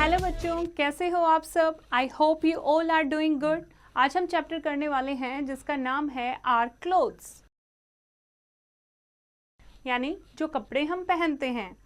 Hello बच्चों, कैसे हो आप सब? I hope you all are doing good. आज हम चैप्टर करने वाले हैं जिसका नाम है आर क्लोथ्स, यानी जो कपड़े हम पहनते हैं।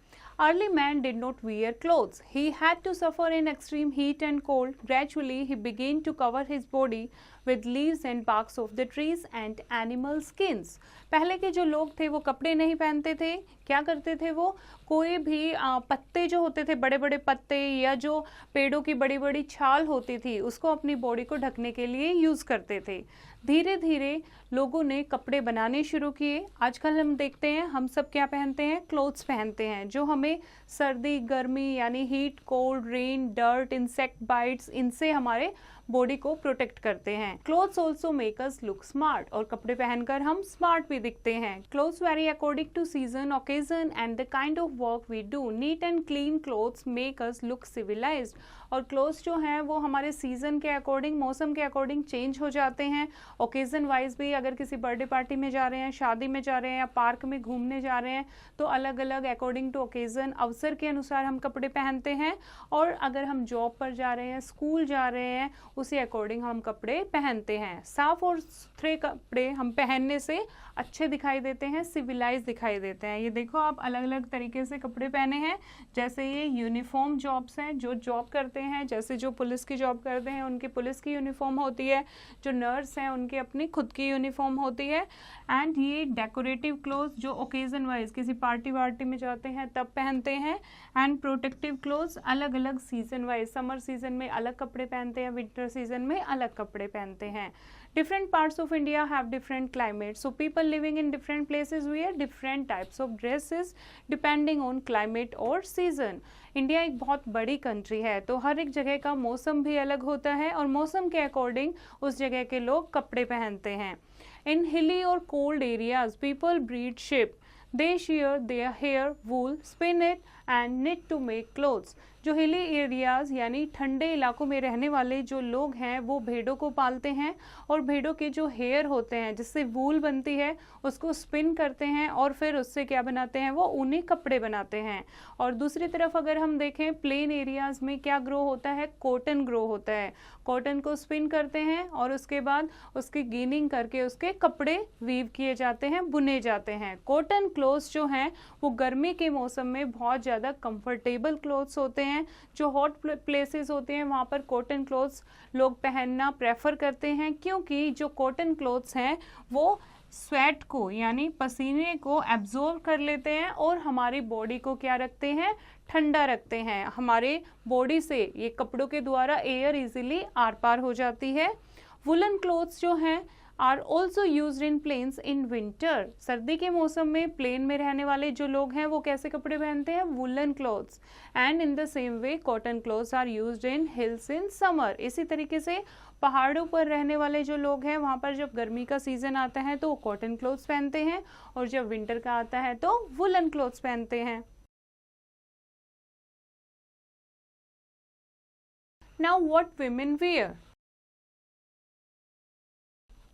Early man did not wear clothes. He had to suffer in extreme heat and cold. Gradually, he began to cover his body with leaves and barks of the trees and animal skins. पहले के जो लोग थे वो कपड़े नहीं पहनते थे। क्या करते थे वो? कोई भी पत्ते जो होते थे, बड़े बड़े पत्ते या जो पेड़ों की बड़ी बड़ी छाल होती थी, उसको अपनी बॉडी को ढकने के लिए यूज़ करते थे। धीरे धीरे लोगों ने कपड़े बनाने शुरू किए। आजकल हम देखते हैं हम सब क्या पहनते हैं? क्लोथ्स पहनते हैं, जो हमें सर्दी गर्मी यानी heat, cold, rain, dirt, insect bites, इनसे हमारे बॉडी को प्रोटेक्ट करते हैं। Clothes also make us look smart, और कपड़े पहनकर हम स्मार्ट भी दिखते हैं। Clothes very according to season, occasion and the kind of work we do. Neat and clean clothes make us look civilised, और क्लोथ्स जो हैं वो हमारे सीजन के अकॉर्डिंग, मौसम के अकॉर्डिंग चेंज हो जाते हैं। ओकेजन वाइज भी, अगर किसी बर्थडे पार्टी में जा रहे हैं, शादी में जा रहे हैं या पार्क में घूमने जा रहे हैं, तो अलग अलग अकॉर्डिंग टू ओकेजन, अवसर के अनुसार हम कपड़े पहनते हैं। और अगर हम जॉब पर जा रहे हैं, स्कूल जा रहे हैं, उसी अकॉर्डिंग हम कपड़े पहनते हैं। साफ और सुथरे कपड़े हम पहनने से अच्छे दिखाई देते हैं, सिविलाइज दिखाई देते हैं। ये देखो, आप अलग अलग तरीके से कपड़े पहने हैं। जैसे ये यूनिफॉर्म जॉब्स हैं, जो जॉब करते हैं, जैसे जो पुलिस की जॉब करते हैं उनकी पुलिस की यूनिफॉर्म होती है, जो नर्स हैं उनकी अपनी खुद की यूनिफॉर्म होती है। एंड ये डेकोरेटिव क्लोथ्स जो ओकेजन वाइज किसी पार्टी वार्टी में जाते हैं तब पहनते हैं। एंड प्रोटेक्टिव क्लोथ्स अलग अलग सीजन वाइज, समर सीजन में अलग कपड़े पहनते हैं, विंटर सीजन में अलग कपड़े पहनते हैं। Different parts of India have different climates, so people living in different places wear different types of dresses depending on climate or season. India एक बहुत बड़ी कंट्री है, तो हर एक जगह का मौसम भी अलग होता है और मौसम के अकॉर्डिंग उस जगह के लोग कपड़े पहनते हैं। In hilly or cold areas, people breed sheep. They shear their hair, wool, spin it and knit to make clothes. जो हिली एरियाज़ यानी ठंडे इलाकों में रहने वाले जो लोग हैं वो भेड़ों को पालते हैं, और भेड़ों के जो हेयर होते हैं जिससे वूल बनती है उसको स्पिन करते हैं और फिर उससे क्या बनाते हैं? वो ऊनी कपड़े बनाते हैं। और दूसरी तरफ अगर हम देखें, प्लेन एरियाज़ में क्या ग्रो होता है? कॉटन ग्रो होता है। कॉटन को स्पिन करते हैं और उसके बाद उसकी गिनिंग करके उसके कपड़े वीव किए जाते हैं, बुने जाते हैं। कॉटन क्लोथ्स जो हैं वो गर्मी के मौसम में बहुत ज़्यादा कंफर्टेबल क्लोथ्स होते हैं। जो हॉट प्लेसेस होते हैं वहाँ पर कॉटन क्लोथ्स लोग पहनना प्रेफर करते हैं, क्योंकि जो कॉटन क्लोथ्स हैं वो स्वेट को यानी पसीने को एब्जॉर्ब कर लेते हैं और हमारी बॉडी को क्या रखते हैं? ठंडा रखते हैं। हमारे बॉडी से ये कपड़ों के द्वारा एयर इजीली आर पार हो जाती है। वुलन क्लोथ्स जो हैं are also use in plains in winter. सर्दी के मौसम में प्लेन में रहने वाले जो लोग हैं वो कैसे कपड़े पहनते हैं? Woollen clothes. And in the same way cotton clothes are used in hills in summer. इसी तरीके से पहाड़ों पर रहने वाले जो लोग हैं वहाँ पर जब गर्मी का सीजन आता है तो वो कॉटन क्लोथ्स पहनते हैं, और जब विंटर का आता है तो वुलन क्लोथ्स पहनते हैं। Now what women wear.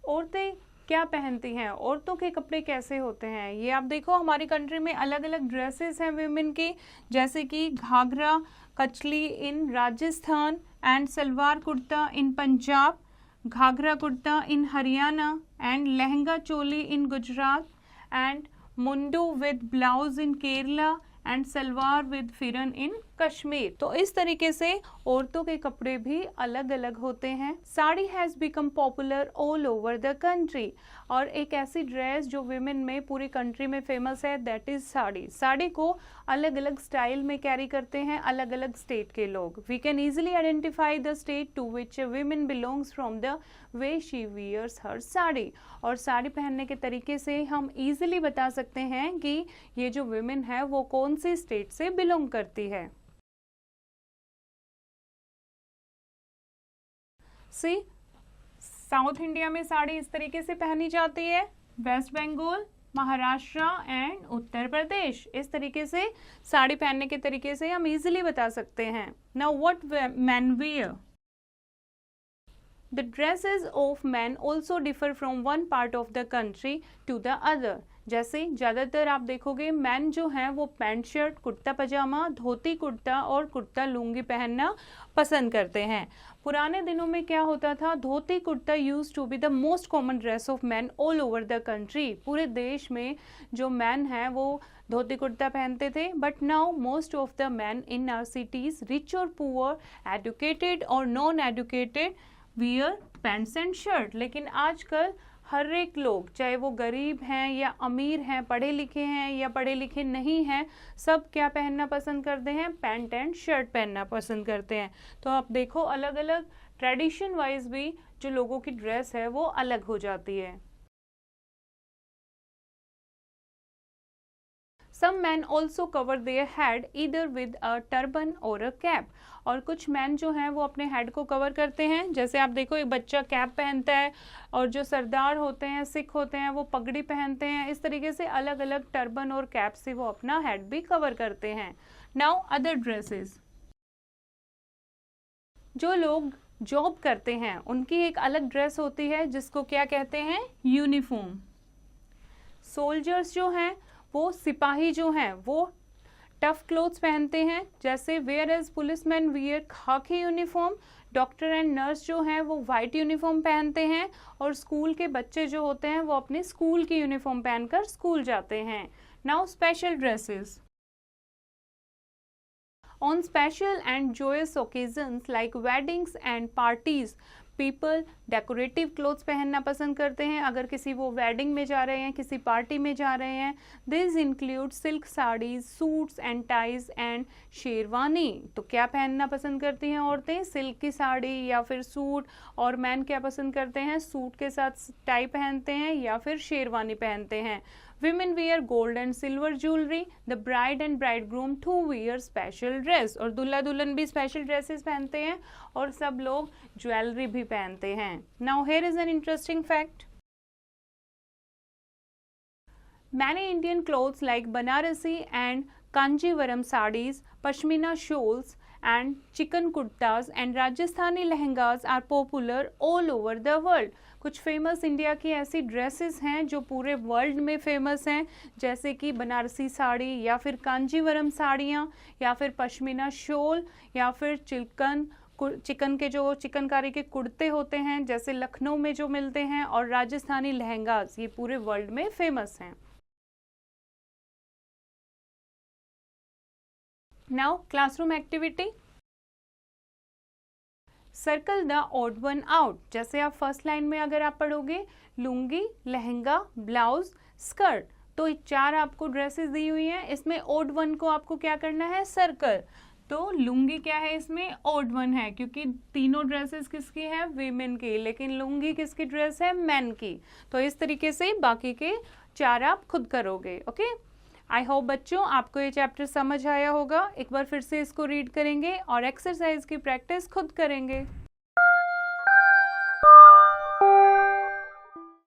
औरतें क्या पहनती हैं? औरतों के कपड़े कैसे होते हैं? ये आप देखो, हमारी कंट्री में अलग अलग ड्रेसेस हैं विमेन की, जैसे कि ghagra kachli in Rajasthan and salwar kurta in Punjab, ghagra kurta in Haryana and lehenga choli in Gujarat and mundu with blouse in Kerala and salwar with pheran in Kashmir. तो इस तरीके से औरतों के कपड़े भी अलग अलग होते हैं। Sari has become popular all over the country, और एक ऐसी ड्रेस जो विमेन में पूरी कंट्री में फेमस है, दैट इज साड़ी। साड़ी को अलग अलग स्टाइल में कैरी करते हैं अलग अलग स्टेट के लोग। We can easily identify the state to which women belongs from the way she wears her sari. और साड़ी पहनने के तरीके से हम ईजिली बता सकते हैं कि ये जो विमेन है वो कौन सी स्टेट से बिलोंग करती है। सी, साउथ इंडिया में साड़ी इस तरीके से पहनी जाती है, वेस्ट बंगाल, महाराष्ट्र एंड उत्तर प्रदेश। इस तरीके से साड़ी पहनने के तरीके से हम इजीली बता सकते हैं। Now what main wear. The dresses of men also differ from one part of the country to the other. जैसे ज़्यादातर आप देखोगे मैन जो हैं वो पैंट शर्ट, कुर्ता पजामा, धोती कुर्ता और कुर्ता लुंगी पहनना पसंद करते हैं। पुराने दिनों में क्या होता था, dhoti kurta used to be the most common dress of man all over the country. पूरे देश में जो मैन हैं वो धोती कुर्ता पहनते थे। But now most of the man in our cities, rich और पुअर, एडुकेटेड और non educated, wear pants and shirt. लेकिन आजकल हर एक लोग, चाहे वो गरीब हैं या अमीर हैं, पढ़े लिखे हैं या पढ़े लिखे नहीं हैं, सब क्या पहनना पसंद करते हैं, पैंट एंड शर्ट पहनना पसंद करते हैं। तो आप देखो अलग अलग ट्रेडिशन वाइज भी जो लोगों की ड्रेस है वो अलग हो जाती है। Some men also cover their head either with a turban or a cap. और कुछ मैन जो हैं वो अपने हेड को कवर करते हैं। जैसे आप देखो एक बच्चा कैप पहनता है और जो सरदार होते हैं, सिख होते हैं, वो पगड़ी पहनते हैं। इस तरीके से अलग अलग टर्बन और कैप से वो अपना हेड भी कवर करते हैं। नाउ अदर ड्रेसेस, जो लोग जॉब करते हैं उनकी एक अलग ड्रेस होती है जिसको क्या कहते हैं, यूनिफॉर्म। सोल्जर्स जो हैं वो, सिपाही जो हैं वो टफ क्लोथ्स पहनते हैं, जैसे वेयर एज पुलिसमैन वियर खाकी यूनिफॉर्म। डॉक्टर एंड नर्स जो हैं वो वाइट यूनिफॉर्म पहनते हैं और स्कूल के बच्चे जो होते हैं वो अपने स्कूल की यूनिफॉर्म पहनकर स्कूल जाते हैं। Now special dresses. On special and joyous occasions like weddings and parties, people decorative clothes पहनना पसंद करते हैं। अगर किसी वो वेडिंग में जा रहे हैं, किसी पार्टी में जा रहे हैं। These include silk sarees, suits and ties and sherwani. तो क्या पहनना पसंद करती हैं औरतें, सिल्क की साड़ी या फिर सूट। और मैन क्या पसंद करते हैं, सूट के साथ टाई पहनते हैं या फिर शेरवानी पहनते हैं। Women wear gold and silver jewelry. The bride and bridegroom too wear special dress. और दूल्हा दुल्हन भी स्पेशल ड्रेसेस पहनते हैं और सब लोग ज्वेलरी भी पहनते हैं। Now here is an interesting fact. Many Indian clothes like Banarasi and Kanjivaram sarees, Pashmina shawls and chicken kurtas and Rajasthani lehengas are popular all over the world. कुछ famous India की ऐसी dresses हैं जो पूरे world में famous हैं, जैसे कि बनारसी साड़ी या फिर कांजीवरम साड़ियाँ या फिर पश्मीना शॉल या फिर चिकन के जो चिकनकारी के कुर्ते होते हैं जैसे लखनऊ में जो मिलते हैं, और राजस्थानी लहंगास, ये पूरे वर्ल्ड में फेमस हैं। Now classroom activity. Circle the odd one out. जैसे आप फर्स्ट लाइन में अगर आप पढ़ोगे लुंगी, लहंगा, ब्लाउज, स्कर्ट, तो 4 आपको ड्रेसेस दी हुई हैं। इसमें ऑड वन को आपको क्या करना है, सर्कल। तो लुंगी क्या है, इसमें ऑड वन है क्योंकि तीनों ड्रेसेस किसकी है, वीमेन की, लेकिन लुंगी किसकी ड्रेस है, मैन की। तो इस तरीके से बाकी के 4 आप खुद करोगे। ओके, आई होप बच्चों आपको ये चैप्टर समझ आया होगा। एक बार फिर से इसको रीड करेंगे और एक्सरसाइज की प्रैक्टिस खुद करेंगे।